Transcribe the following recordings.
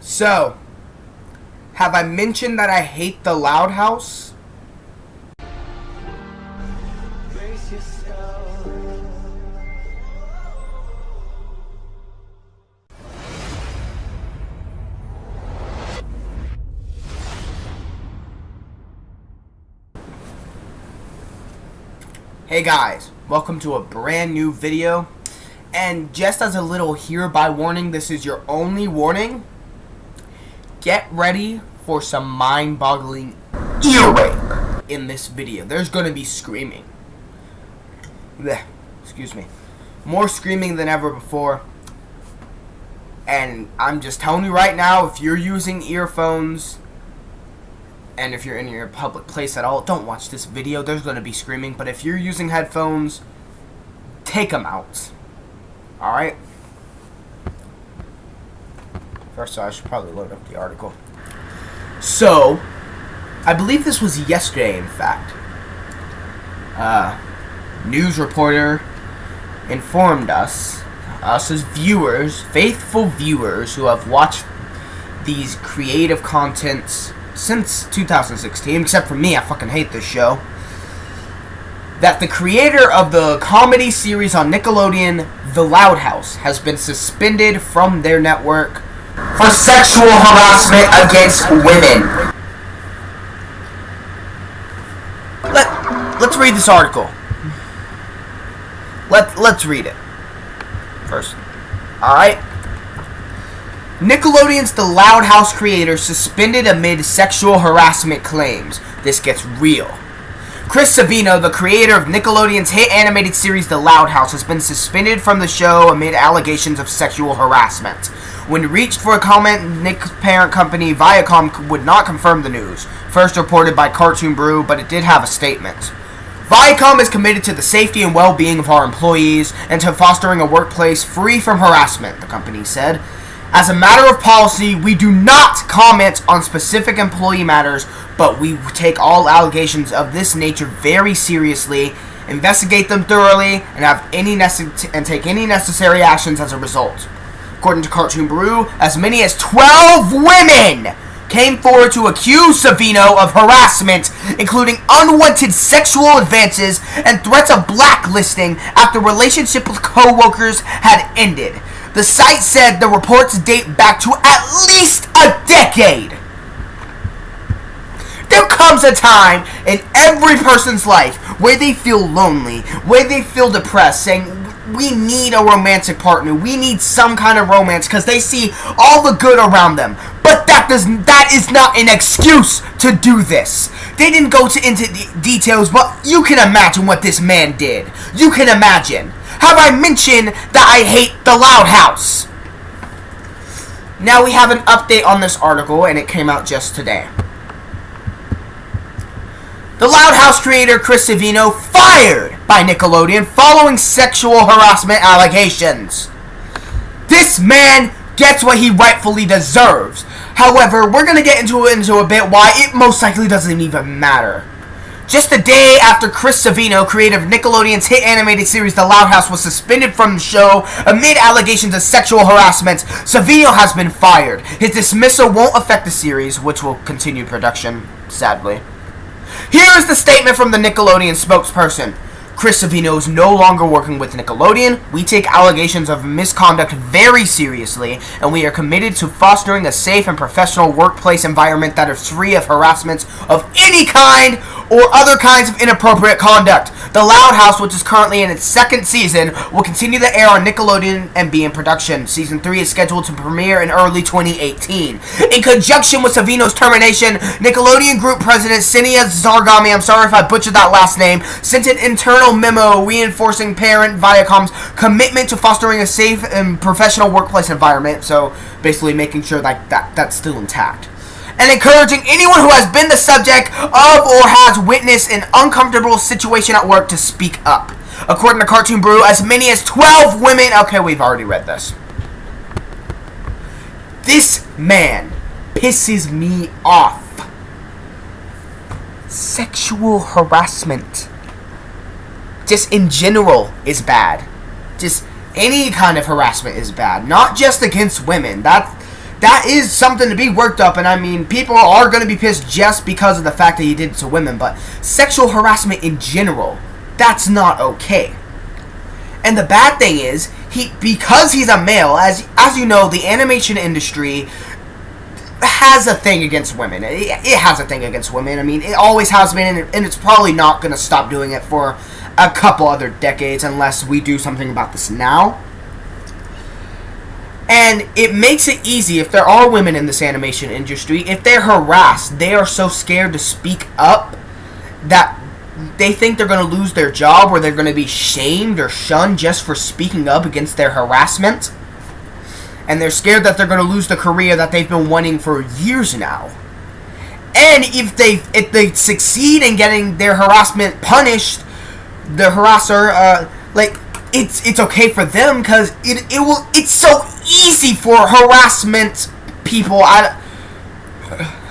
So, have I mentioned that I hate the Loud House? Hey guys, welcome to a brand new video. And just as a little hereby warning, this is your only warning. Get ready for some mind-boggling ear rape in this video. There's going to be screaming. Blech, excuse me. More screaming than ever before. And I'm just telling you right now, if you're using earphones, and if you're in your public place at all, don't watch this video. There's going to be screaming. But if you're using headphones, take them out. Alright? First of all, I should probably load up the article. So, I believe this was yesterday, in fact. News reporter informed us as viewers, faithful viewers who have watched these creative contents since 2016, except for me, I fucking hate this show, that the creator of the comedy series on Nickelodeon, The Loud House, has been suspended from their network for sexual harassment against women. Let's read this article. Let's read it first. Alright? Nickelodeon's The Loud House creator suspended amid sexual harassment claims. This gets real. Chris Savino, the creator of Nickelodeon's hit animated series The Loud House, has been suspended from the show amid allegations of sexual harassment. When reached for a comment, Nick's parent company Viacom would not confirm the news, first reported by Cartoon Brew, but it did have a statement. Viacom is committed to the safety and well-being of our employees and to fostering a workplace free from harassment, the company said. As a matter of policy, we do not comment on specific employee matters, but we take all allegations of this nature very seriously, investigate them thoroughly, and take any necessary actions as a result. According to Cartoon Brew, as many as 12 women came forward to accuse Savino of harassment, including unwanted sexual advances and threats of blacklisting after relationship with co-workers had ended. The site said the reports date back to at least a decade. There comes a time in every person's life where they feel lonely, where they feel depressed, saying, we need a romantic partner, we need some kind of romance, because they see all the good around them. But that is not an excuse to do this. They didn't go into details, but you can imagine what this man did. You can imagine. Have I mentioned that I hate the Loud House? Now we have an update on this article, and it came out just today. The Loud House creator Chris Savino fired by Nickelodeon following sexual harassment allegations. This man gets what he rightfully deserves. However, we're going to get into a bit why it most likely doesn't even matter. Just a day after Chris Savino, creator of Nickelodeon's hit animated series The Loud House, was suspended from the show amid allegations of sexual harassment, Savino has been fired. His dismissal won't affect the series, which will continue production, sadly. Here is the statement from the Nickelodeon spokesperson. Chris Savino is no longer working with Nickelodeon. We take allegations of misconduct very seriously, and we are committed to fostering a safe and professional workplace environment that is free of harassment of any kind or other kinds of inappropriate conduct. The Loud House, which is currently in its second season, will continue to air on Nickelodeon and be in production. Season 3 is scheduled to premiere in early 2018. In conjunction with Savino's termination, Nickelodeon Group President Sinia Zargami, I'm sorry if I butchered that last name, sent an internal memo reinforcing parent Viacom's commitment to fostering a safe and professional workplace environment, so basically making sure that's still intact, and encouraging anyone who has been the subject of or has witnessed an uncomfortable situation at work to speak up. According to Cartoon Brew, as many as 12 women... Okay, we've already read this. This man pisses me off. Sexual harassment, just in general, is bad. Just any kind of harassment is bad. Not just against women. That that is something to be worked up, and I mean, people are going to be pissed just because of the fact that he did it to women, but sexual harassment in general, that's not okay. And the bad thing is, because he's a male, as you know, the animation industry has a thing against women. It has a thing against women. I mean, it always has been, and it's probably not going to stop doing it for a couple other decades unless we do something about this now. And it makes it easy if there are women in this animation industry. If they're harassed, they are so scared to speak up that they think they're going to lose their job, or they're going to be shamed or shunned just for speaking up against their harassment. And they're scared that they're going to lose the career that they've been wanting for years now. And if they succeed in getting their harassment punished, the harasser, it's okay for them, because it's so easy for harassment people.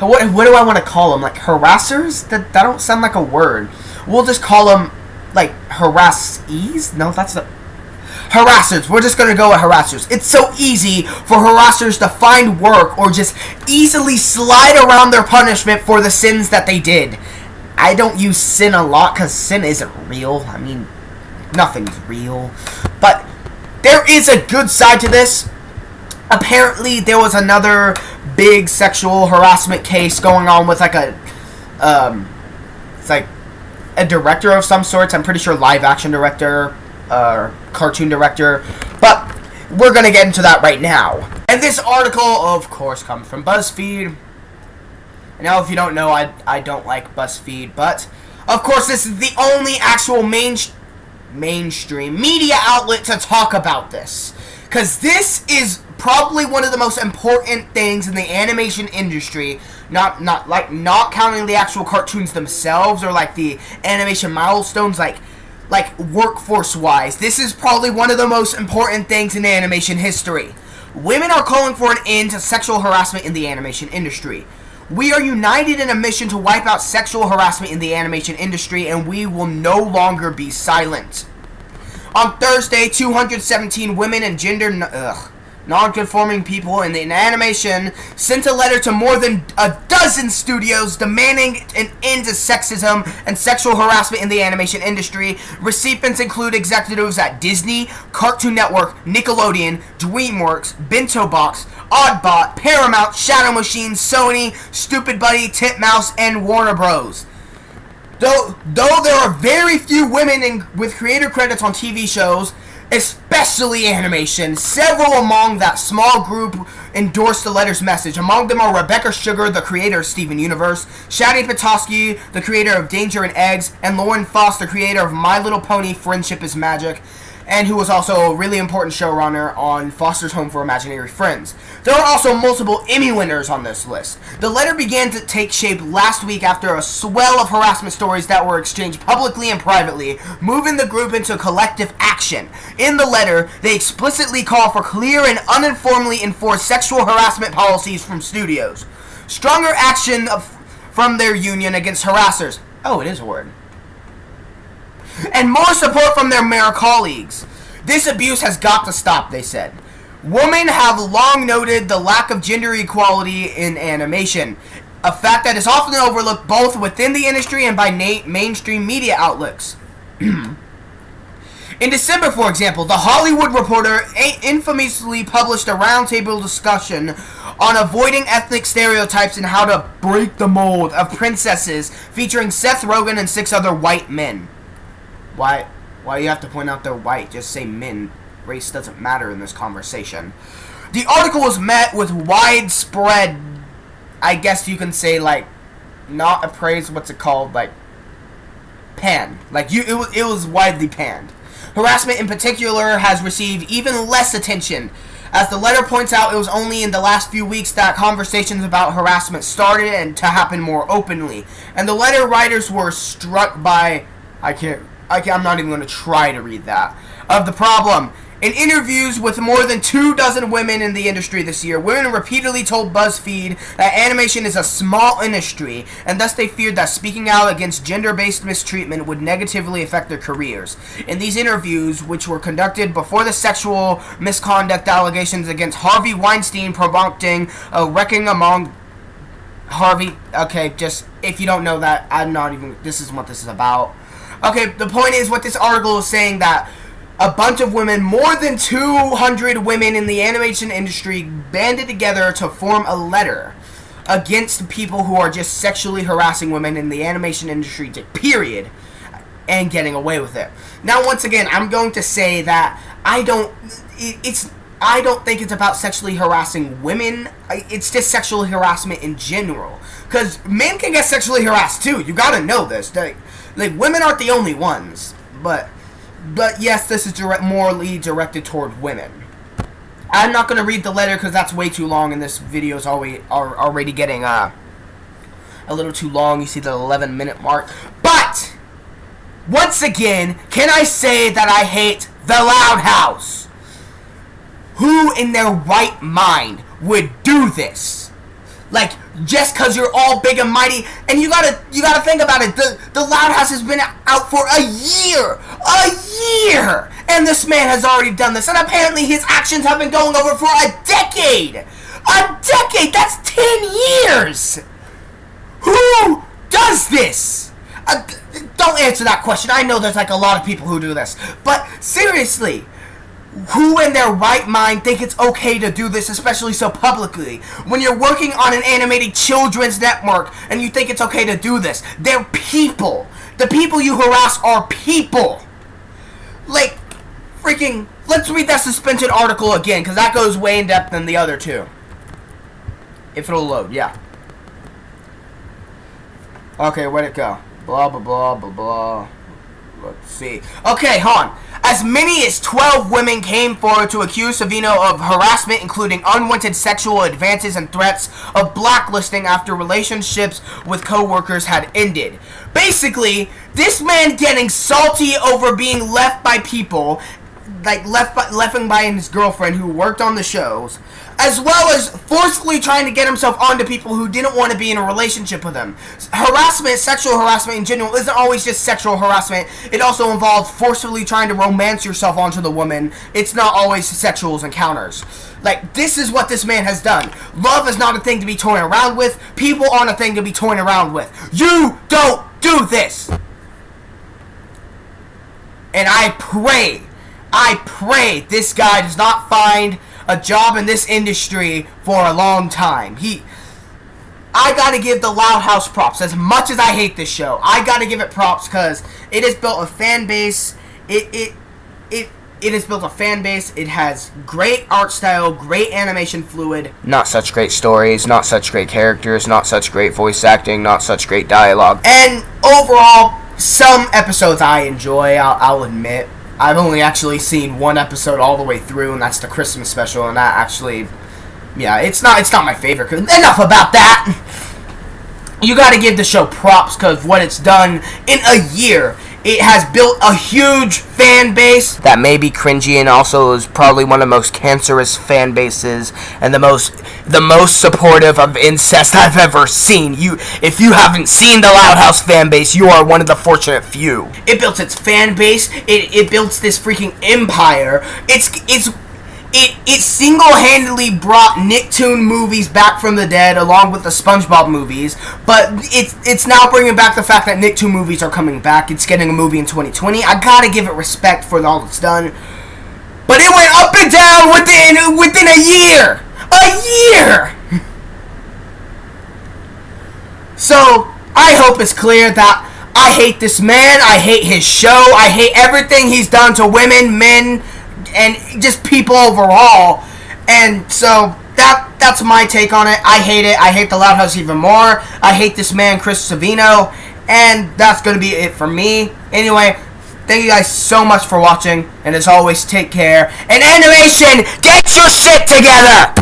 What do I want to call them? Like harassers? That don't sound like a word. We'll just call them like harassees. No, that's the harassers. We're just gonna go with harassers. It's so easy for harassers to find work or just easily slide around their punishment for the sins that they did. I don't use sin a lot because sin isn't real. I mean, nothing's real. But there is a good side to this. Apparently, there was another big sexual harassment case going on with like it's like a director of some sorts. I'm pretty sure live action director, cartoon director. But we're gonna get into that right now. And this article, of course, comes from BuzzFeed. Now, if you don't know, I don't like BuzzFeed, but of course, this is the only actual mainstream media outlet to talk about this, because this is probably one of the most important things in the animation industry. Not counting the actual cartoons themselves or like the animation milestones, like workforce wise. This is probably one of the most important things in animation history. Women are calling for an end to sexual harassment in the animation industry. We are united in a mission to wipe out sexual harassment in the animation industry, and we will no longer be silent. On Thursday, 217 women and gender non-conforming people in animation sent a letter to more than a dozen studios demanding an end to sexism and sexual harassment in the animation industry. Recipients include executives at Disney, Cartoon Network, Nickelodeon, DreamWorks, Bento Box, Oddbot, Paramount, Shadow Machine, Sony, Stupid Buddy, Titmouse, and Warner Bros. Though there are very few women with creator credits on TV shows, especially animation, several among that small group endorsed the letter's message. Among them are Rebecca Sugar, the creator of Steven Universe, Shadi Petosky, the creator of Danger and Eggs, and Lauren Foss, the creator of My Little Pony: Friendship is Magic, and who was also a really important showrunner on Foster's Home for Imaginary Friends. There are also multiple Emmy winners on this list. The letter began to take shape last week after a swell of harassment stories that were exchanged publicly and privately, moving the group into collective action. In the letter, they explicitly call for clear and uninformally enforced sexual harassment policies from studios, stronger action from their union against harassers. Oh, it is a word. And more support from their male colleagues. This abuse has got to stop, they said. Women have long noted the lack of gender equality in animation, a fact that is often overlooked both within the industry and by mainstream media outlets. In December, for example, The Hollywood Reporter infamously published a roundtable discussion on avoiding ethnic stereotypes and how to break the mold of princesses, featuring Seth Rogen and 6 other white men. Why you have to point out they're white? Just say men. Race doesn't matter in this conversation. The article was met with widespread, I guess you can say, like, not appraised, what's it called, like, pan. Like, it was widely panned. Harassment in particular has received even less attention. As the letter points out, it was only in the last few weeks that conversations about harassment started and to happen more openly. And the letter writers were struck by, I'm not even going to try to read that, of the problem. In interviews with more than 24 women in the industry this year, women repeatedly told BuzzFeed that animation is a small industry, and thus they feared that speaking out against gender-based mistreatment would negatively affect their careers. In these interviews, which were conducted before the sexual misconduct allegations against Harvey Weinstein prompting a reckoning among Harvey... Okay, just, if you don't know that, I'm not even... This is what this is about. Okay, the point is, what this article is saying, that a bunch of women, more than 200 women in the animation industry, banded together to form a letter against people who are just sexually harassing women in the animation industry, period, and getting away with it. Now, once again, I'm going to say that I don't think it's about sexually harassing women. It's just sexual harassment in general. Because men can get sexually harassed too. You gotta know this. Like women aren't the only ones. But yes, this is morally directed toward women. I'm not going to read the letter because that's way too long, and this video is already getting a little too long. You see the 11-minute mark. But, once again, can I say that I hate the Loud House? Who in their right mind would do this? Like, just because you're all big and mighty, and you gotta think about it. The Loud House has been out for a year, and this man has already done this, and apparently his actions have been going over for a decade. That's 10 years. Who does this? Don't answer that question. I know there's like a lot of people who do this, but seriously. Who in their right mind think it's okay to do this, especially so publicly? When you're working on an animated children's network and you think it's okay to do this, they're people. The people you harass are people. Like, freaking, let's read that suspension article again, because that goes way in depth than the other two. If it'll load, yeah. Okay, where'd it go? Blah, blah, blah, blah, blah. Let's see. Okay, Han. As many as 12 women came forward to accuse Savino of harassment, including unwanted sexual advances and threats of blacklisting after relationships with co-workers had ended. Basically, this man getting salty over being left by people, like left by his girlfriend who worked on the shows, as well as forcefully trying to get himself onto people who didn't want to be in a relationship with him. Harassment, sexual harassment in general, isn't always just sexual harassment. It also involves forcefully trying to romance yourself onto the woman. It's not always sexual encounters. Like, this is what this man has done. Love is not a thing to be toying around with. People aren't a thing to be toying around with. You don't do this! And I pray this guy does not find a job in this industry for a long time. I gotta give the Loud House props. As much as I hate this show, I gotta give it props because it has built a fan base. It has built a fan base. It has great art style, great animation fluid. Not such great stories, not such great characters, not such great voice acting, not such great dialogue. And overall, some episodes I enjoy, I'll admit. I've only actually seen one episode all the way through, and that's the Christmas special, and that actually, yeah, it's not my favorite. Enough about that! You gotta give the show props, because what it's done in a year, it has built a huge fan base that may be cringy, and also is probably one of the most cancerous fan bases, and the most supportive of incest I've ever seen. If you haven't seen the Loud House fan base, you are one of the fortunate few. It built its fan base. It built this freaking empire. It single-handedly brought Nicktoon movies back from the dead, along with the SpongeBob movies. But it's now bringing back the fact that Nicktoon movies are coming back. It's getting a movie in 2020. I gotta give it respect for all it's done. But it went up and down within a year. A year! So, I hope it's clear that I hate this man, I hate his show, I hate everything he's done to women, men, and just people overall. And so, that's my take on it. I hate it. I hate the Loud House even more. I hate this man, Chris Savino. And that's going to be it for me. Anyway, thank you guys so much for watching. And as always, take care. And animation, get your shit together!